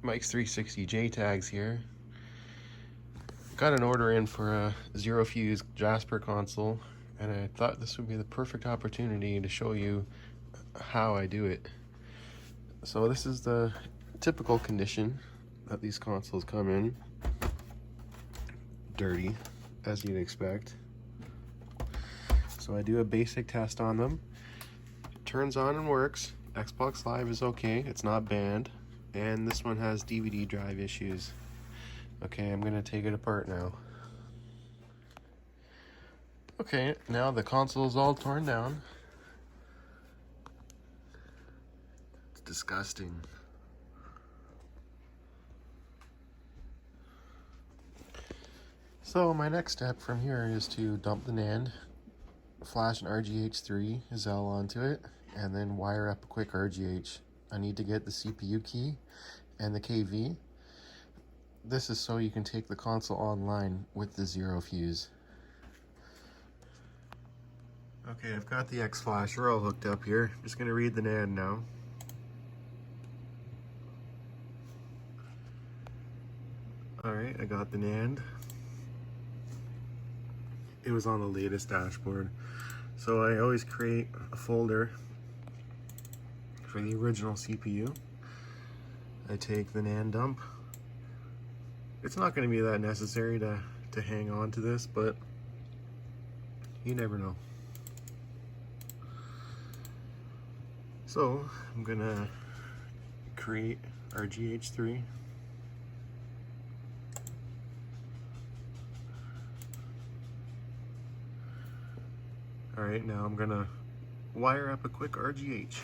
Mike's 360 JTAGs here. Got an order in for a zero fuse Jasper console, and I thought this would be the perfect opportunity to show you how I do it. So this is the typical condition that these consoles come in. Dirty, as you'd expect. So I do a basic test on them. It turns on and works. Xbox Live is okay, it's not banned. And this one has DVD drive issues. Okay, I'm gonna take it apart now. Okay, now the console is all torn down. It's disgusting. So my next step from here is to dump the Nand, flash an RGH3 Zell onto it, and then wire up a quick RGH. I need to get the CPU key and the KV. This is so you can take the console online with the zero fuse. Okay, I've got the X flasher all hooked up here. I'm just gonna read the Nand now. Alright, I got the Nand. It was on the latest dashboard. So I always create a folder for the original CPU. I take the Nand dump. It's not going to be that necessary to hang on to this, but you never know. So I'm going to create our GH3. Alright, now I'm going to wire up a quick RGH.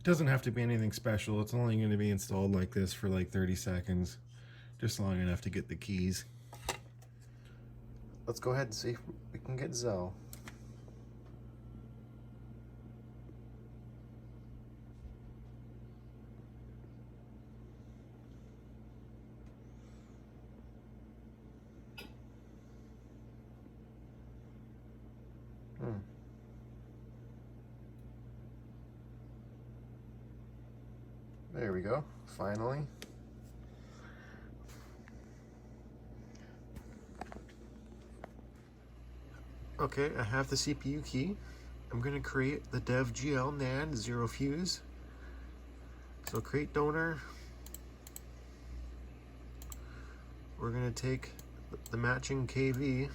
It doesn't have to be anything special. It's only going to be installed like this for like 30 seconds. Just long enough to get the keys. Let's go ahead and see if we can get Zell. There we go, finally. Okay, I have the CPU key. I'm gonna create the dev GL Nand 0 fuse. So create donor. We're gonna take the matching KV.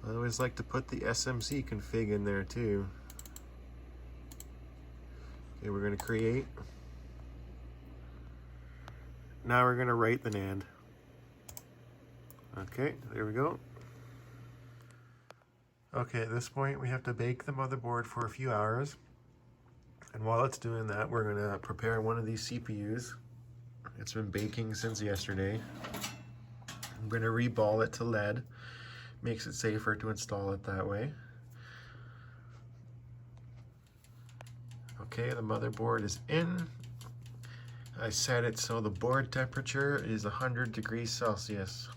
I always like to put the SMC config in there too. Okay, we're gonna create. Now we're gonna write the NAND. Okay, there we go. Okay, at this point we have to bake the motherboard for a few hours. And while it's doing that, we're gonna prepare one of these CPUs. It's been baking since yesterday. I'm gonna reball it to lead. Makes it safer to install it that way. Okay, the motherboard is in. I set it so the board temperature is 100 degrees Celsius.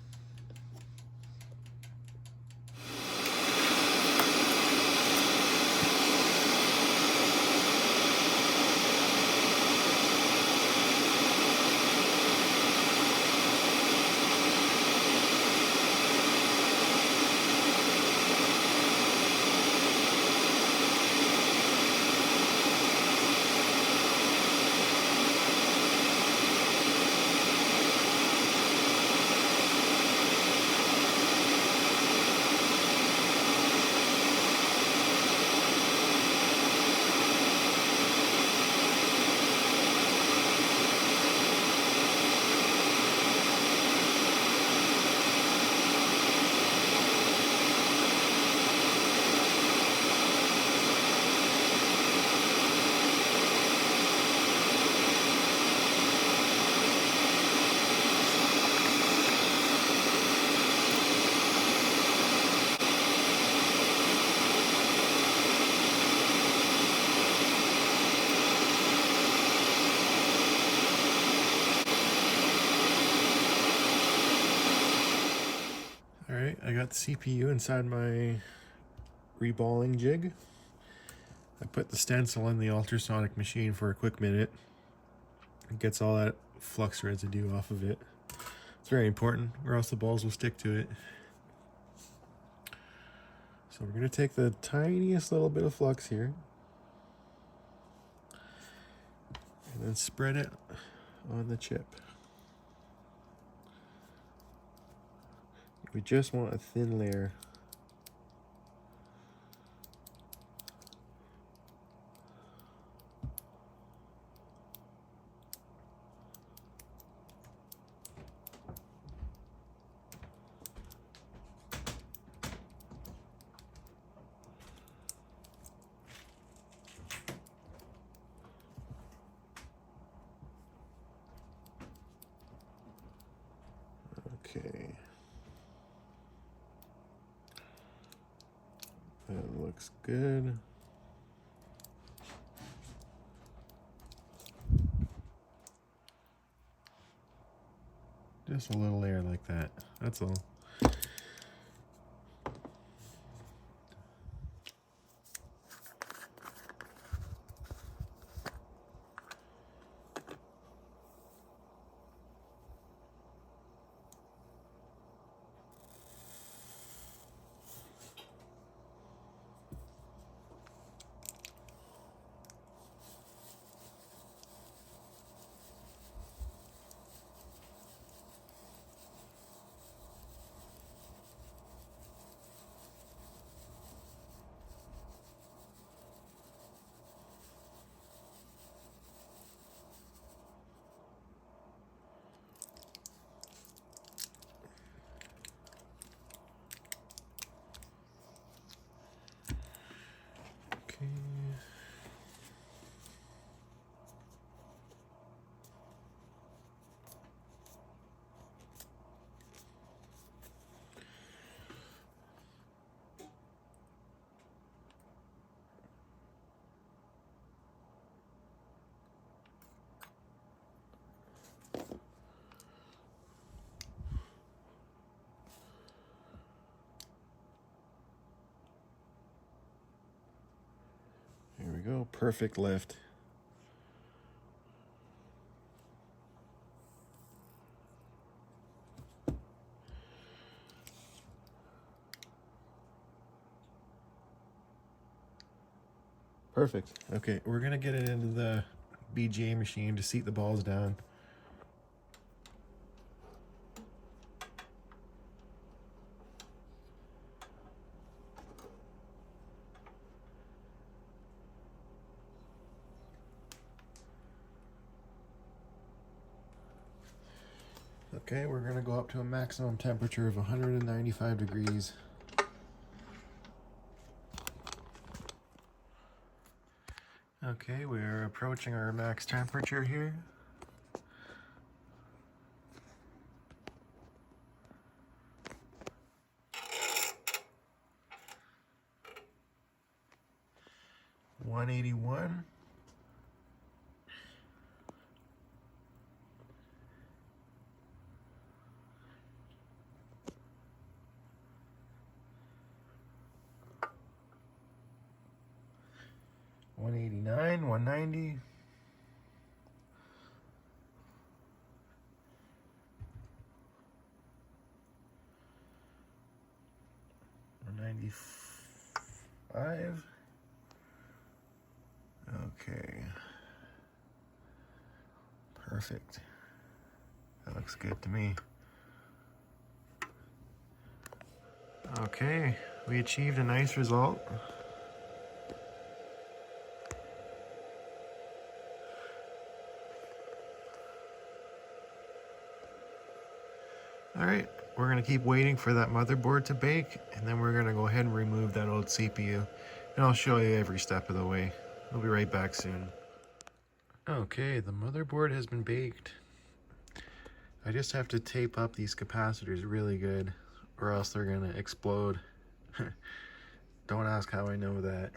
Alright, I got the CPU inside my reballing jig. I put the stencil in the ultrasonic machine for a quick minute. It gets all that flux residue off of it. It's very important, or else the balls will stick to it. So we're going to take the tiniest little bit of flux here and then spread it on the chip. We just want a thin layer. Okay. That looks good. Just a little layer like that. That's all. we go, perfect lift. Perfect. Okay, we're gonna get it into the BGA machine to seat the balls down. Okay, we're gonna go up to a maximum temperature of 195 degrees. Okay, we're approaching our max temperature here. $181. $189, $190. $195. Okay. Perfect. That looks good to me. Okay, we achieved a nice result. All right, we're gonna keep waiting for that motherboard to bake, and then we're gonna go ahead and remove that old CPU, and I'll show you every step of the way. We'll be right back soon. Okay, the motherboard has been baked. I just have to tape up these capacitors really good, or else they're gonna explode. Don't ask how I know that.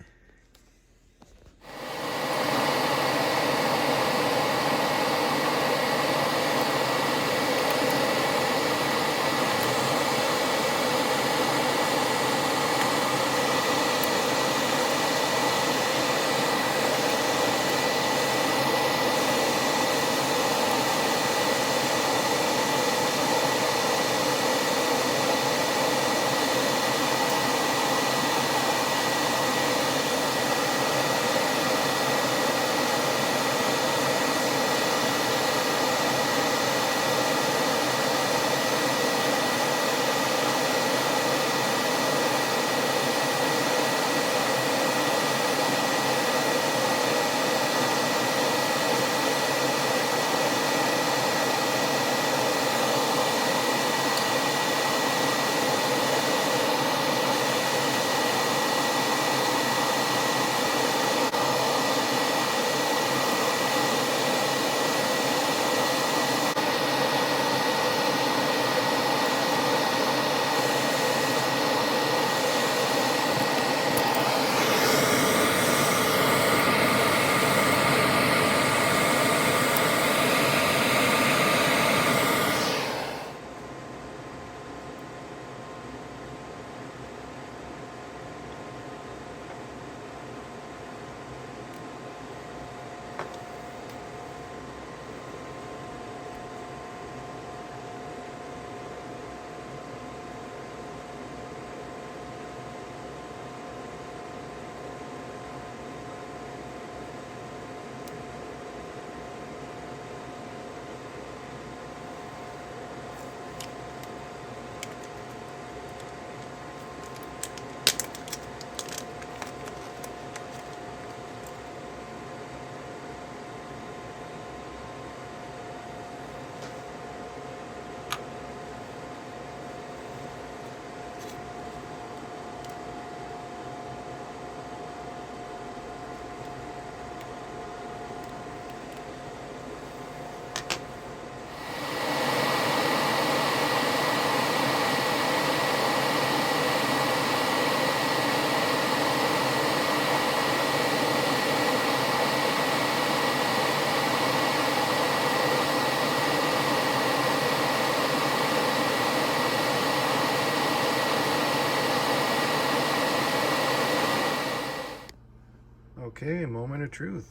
Okay, moment of truth.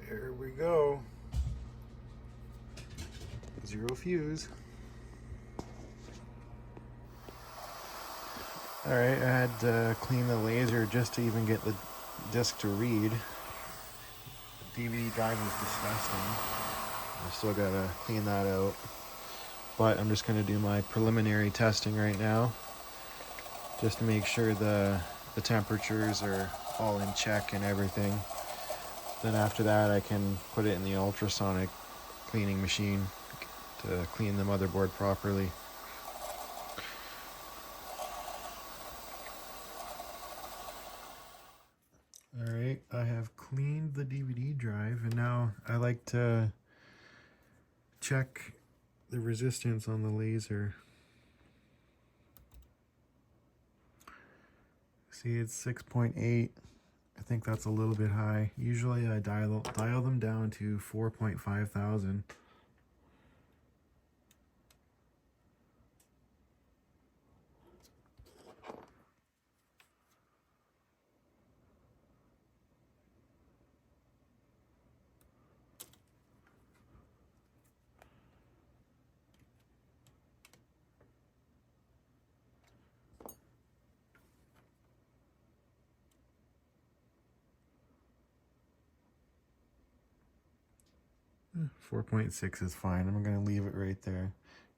There we go. Zero fuse. Alright, I had to clean the laser just to even get the disc to read. The DVD drive is disgusting. I still gotta clean that out. But I'm just gonna do my preliminary testing right now, just to make sure the temperatures are all in check and everything. Then after that I can put it in the ultrasonic cleaning machine to clean the motherboard properly. Alright, I have cleaned the DVD drive, and now I like to check the resistance on the laser. See, it's 6.8. I think that's a little bit high. Usually I dial them down to 4.5 thousand. 4.6 is fine. I'm going to leave it right there.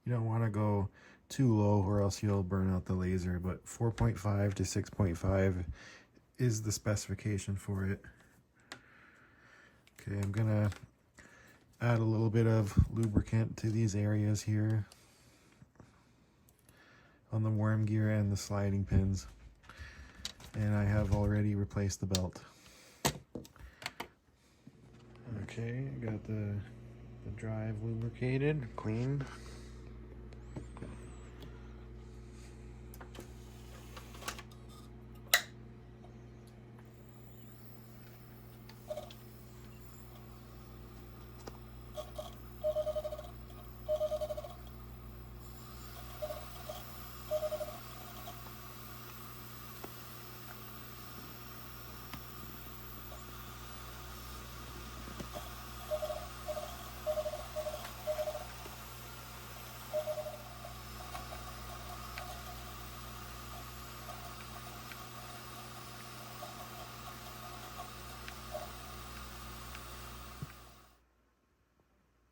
You don't want to go too low or else you'll burn out the laser, but 4.5 to 6.5 is the specification for it. Okay, I'm going to add a little bit of lubricant to these areas here on the worm gear and the sliding pins. And I have already replaced the belt. Okay, got the drive lubricated, cleaned.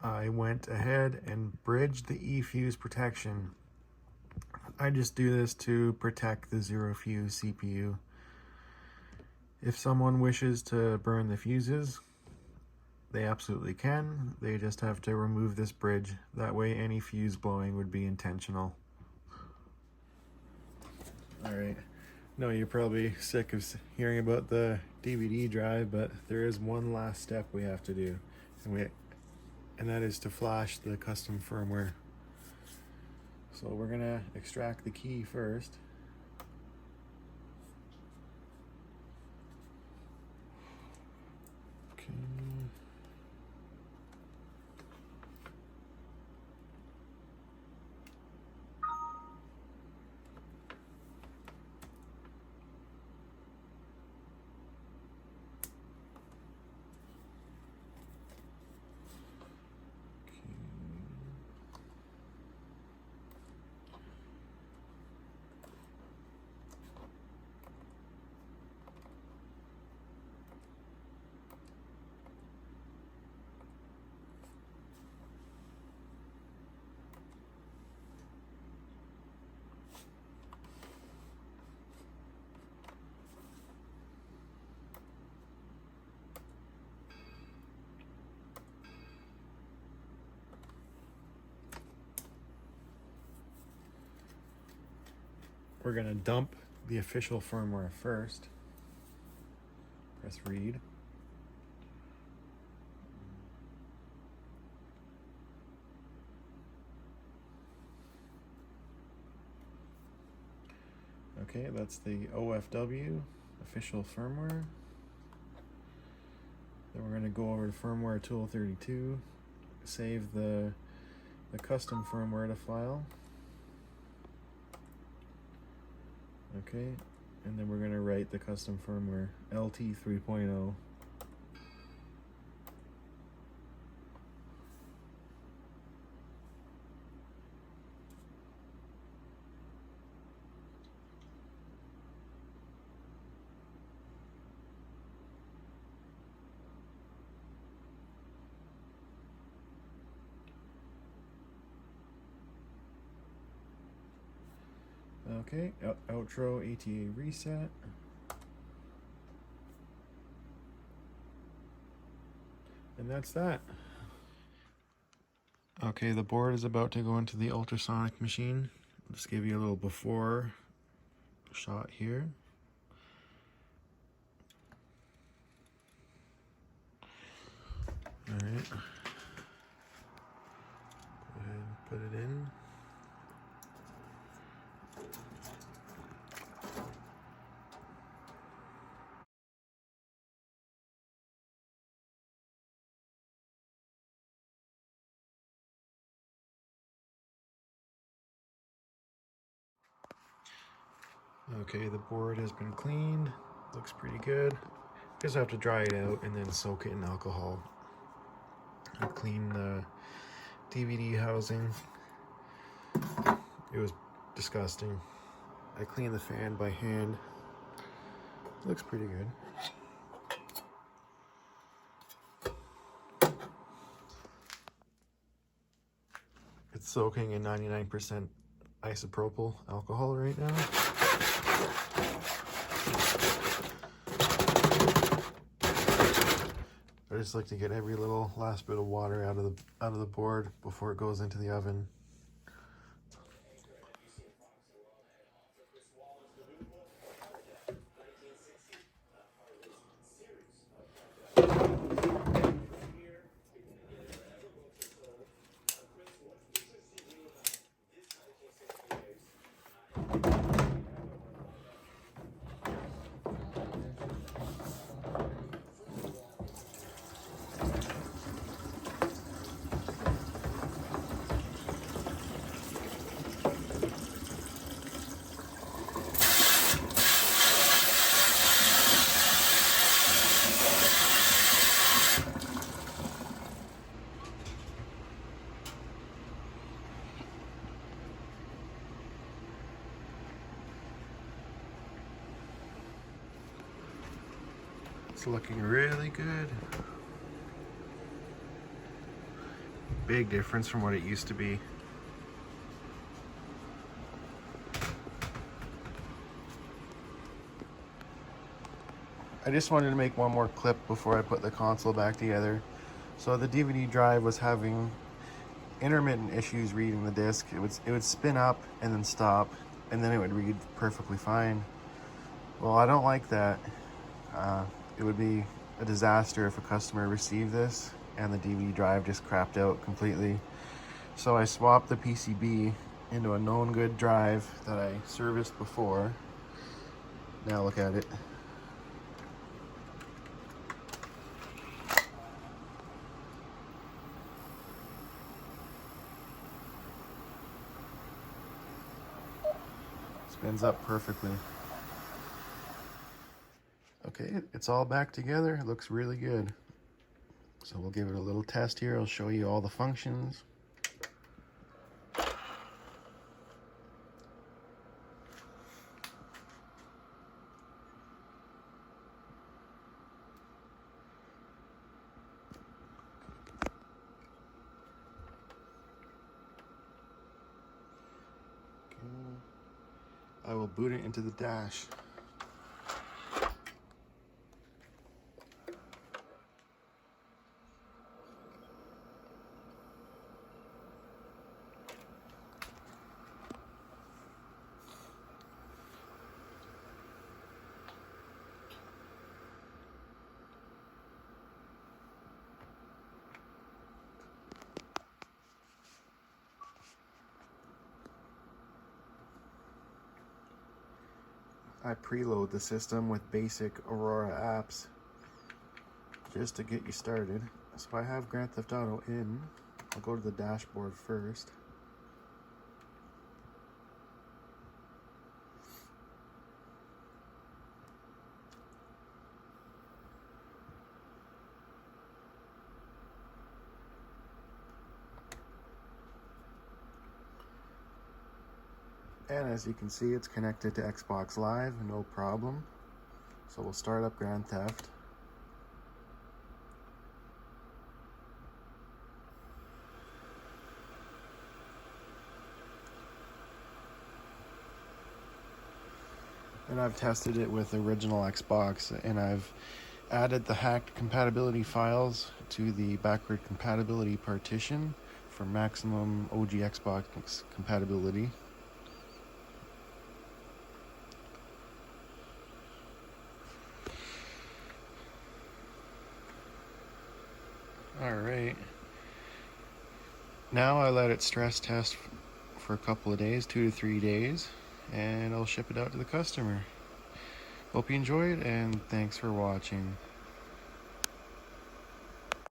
I went ahead and bridged the E-fuse protection. I just do this to protect the zero fuse CPU. If someone wishes to burn the fuses, they absolutely can. They just have to remove this bridge. That way any fuse blowing would be intentional. Alright, no, you're probably sick of hearing about the DVD drive, but there is one last step we have to do. And that is to flash the custom firmware. So we're gonna extract the key first. Okay. We're gonna dump the official firmware first. Press read. Okay, Okay, that's the OFW, official firmware. Then we're going to go over to firmware tool 32, save the custom firmware to file. Okay, and then we're going to write the custom firmware, LT 3.0. Okay, outro ATA reset. And that's that. Okay, the board is about to go into the ultrasonic machine. I'll just give you a little before shot here. All right. Go ahead and put it in. Okay, the board has been cleaned. Looks pretty good. Just have to dry it out and then soak it in alcohol. I cleaned the DVD housing. It was disgusting. I cleaned the fan by hand. Looks pretty good. It's soaking in 99% isopropyl alcohol right now. I just like to get every little last bit of water out of the board before it goes into the oven. It's looking really good. Big difference from what it used to be. I just wanted to make one more clip before I put the console back together. So the DVD drive was having intermittent issues reading the disc. It would spin up and then stop, and then it would read perfectly fine. Well, I don't like that. It would be a disaster if a customer received this and the DVD drive just crapped out completely. So I swapped the PCB into a known good drive that I serviced before. Now look at it. Spins up perfectly. Okay, it's all back together. It looks really good. So we'll give it a little test here. I'll show you all the functions. I will boot it into the dash. I preload the system with basic Aurora apps just to get you started. So I have Grand Theft Auto in. I'll go to the dashboard first. And as you can see, it's connected to Xbox Live, no problem. So we'll start up Grand Theft. And I've tested it with original Xbox, and I've added the hacked compatibility files to the backward compatibility partition for maximum OG Xbox compatibility. Alright, now I let it stress test for a couple of days, 2 to 3 days, and I'll ship it out to the customer. Hope you enjoyed, and thanks for watching.